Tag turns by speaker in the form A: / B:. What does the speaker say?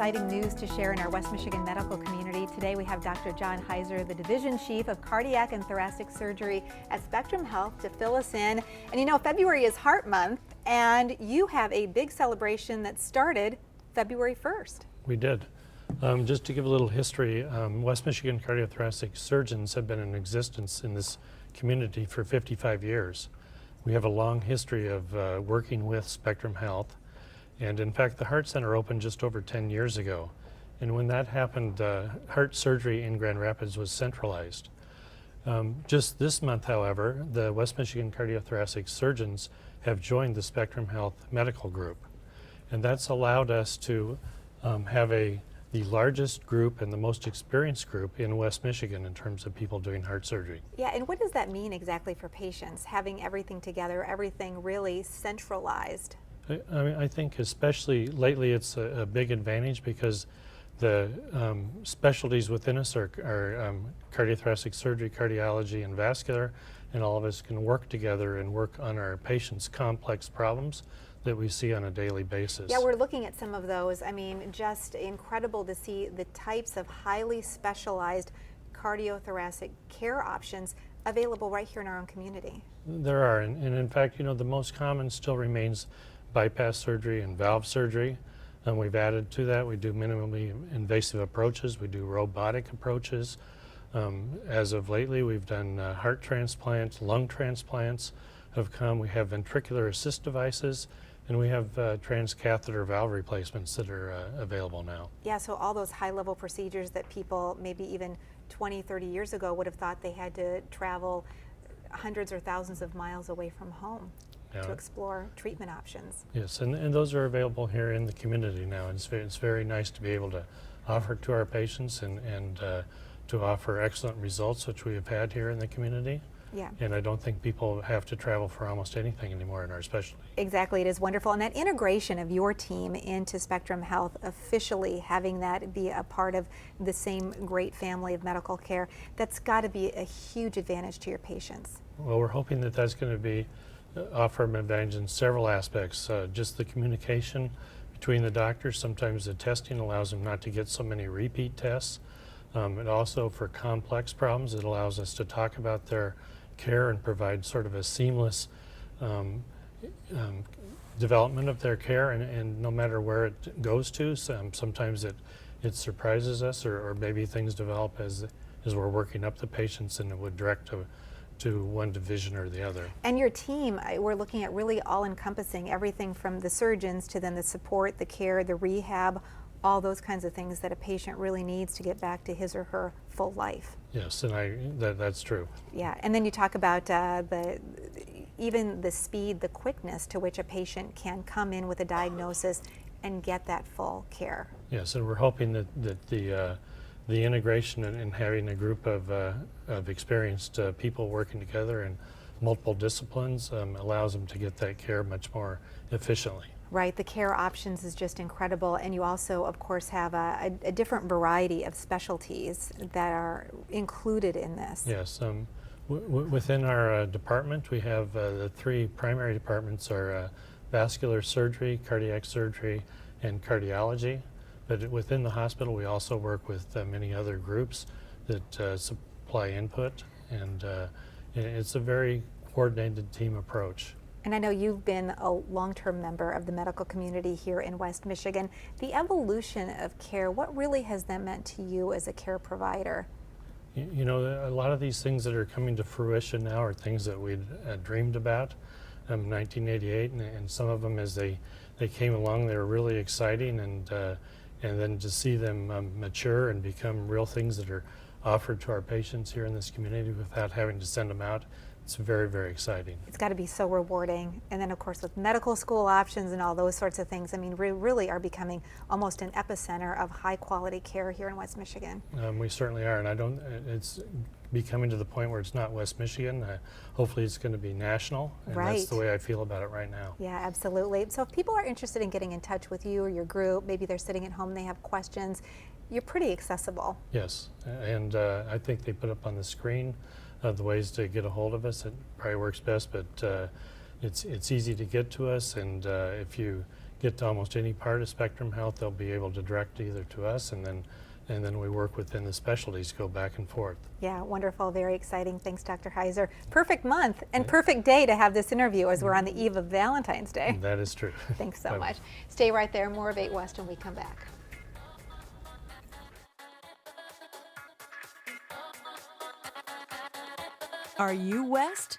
A: exciting news to share in our West Michigan medical community. Today we have Dr. John Heiser, the Division Chief of Cardiac and Thoracic Surgery at Spectrum Health, to fill us in. And you know, February is Heart Month, and you have a big celebration that started February 1st.
B: We did. Just to give a little history, West Michigan cardiothoracic surgeons have been in existence in this community for 55 years. We have a long history of working with Spectrum Health. And in fact, the Heart Center opened just over 10 years ago. And when that happened, heart surgery in Grand Rapids was centralized. Just this month, however, the West Michigan cardiothoracic surgeons have joined the Spectrum Health medical group. And that's allowed us to have the largest group and the most experienced group in West Michigan in terms of people doing heart surgery.
A: Yeah, and what does that mean exactly for patients, having everything together, everything really centralized?
B: I think especially lately it's a big advantage because the specialties within us are cardiothoracic surgery, cardiology, and vascular, and all of us can work together and work on our patients' complex problems that we see on a daily basis.
A: Yeah, we're looking at some of those. I mean, just incredible to see the types of highly specialized cardiothoracic care options available right here in our own community.
B: There are, and in fact, you know, the most common still remains bypass surgery and valve surgery. And we've added to that. We do minimally invasive approaches. We do robotic approaches. As of lately, we've done heart transplants, lung transplants have come. We have ventricular assist devices, and we have transcatheter valve replacements that are available now.
A: Yeah, so all those high-level procedures that people maybe even 20, 30 years ago would have thought they had to travel hundreds or thousands of miles away from home to explore treatment options.
B: Yes, and those are available here in the community now. And it's very nice to be able to offer to our patients and to offer excellent results, which we have had here in the community.
A: Yeah.
B: And I don't think people have to travel for almost anything anymore in our specialty.
A: Exactly, it is wonderful. And that integration of your team into Spectrum Health, officially having that be a part of the same great family of medical care, that's got to be a huge advantage to your patients.
B: Well, we're hoping that that's going to be offer an advantage in several aspects. Just the communication between the doctors. Sometimes the testing allows them not to get so many repeat tests. And also for complex problems, it allows us to talk about their care and provide sort of a seamless development of their care, and no matter where it goes to, sometimes it surprises us, or maybe things develop as we're working up the patients and it would direct to one division or the other.
A: And your team, we're looking at really all-encompassing, everything from the surgeons to then the support, the care, the rehab, all those kinds of things that a patient really needs to get back to his or her full life.
B: Yes, and that's true.
A: Yeah, and then you talk about even the speed, the quickness to which a patient can come in with a diagnosis and get that full care.
B: Yes, and we're hoping that the integration and having a group of experienced people working together in multiple disciplines allows them to get that care much more efficiently.
A: Right, the care options is just incredible, and you also, of course, have a different variety of specialties that are included in this.
B: Yes, within our department, we have the three primary departments are vascular surgery, cardiac surgery, and cardiology. But within the hospital, we also work with many other groups that supply input, and it's a very coordinated team approach.
A: And I know you've been a long-term member of the medical community here in West Michigan. The evolution of care, what really has that meant to you as a care provider?
B: You know, a lot of these things that are coming to fruition now are things that we'd dreamed about in 1988, and some of them as they came along, they were really exciting, and then to see them mature and become real things that are offered to our patients here in this community without having to send them out, it's very, very exciting.
A: It's got to be so rewarding. And then, of course, with medical school options and all those sorts of things, I mean, we really are becoming almost an epicenter of high-quality care here in West Michigan.
B: We certainly are, and it's becoming to the point where it's not West Michigan. Hopefully it's going to be national, and that's the way I feel about it right now.
A: Yeah, absolutely. So if people are interested in getting in touch with you or your group, maybe they're sitting at home and they have questions, you're pretty accessible.
B: Yes, and I think they put up on the screen the ways to get a hold of us. It probably works best, but it's easy to get to us, and if you get to almost any part of Spectrum Health, they'll be able to direct either to us, and then we work within the specialties, go back and forth.
A: Yeah, wonderful, very exciting. Thanks, Dr. Heiser. Perfect month and perfect day to have this interview as we're on the eve of Valentine's Day.
B: That is true.
A: Thanks so much. Stay right there, more of 8 West when we come back.
C: Are you West?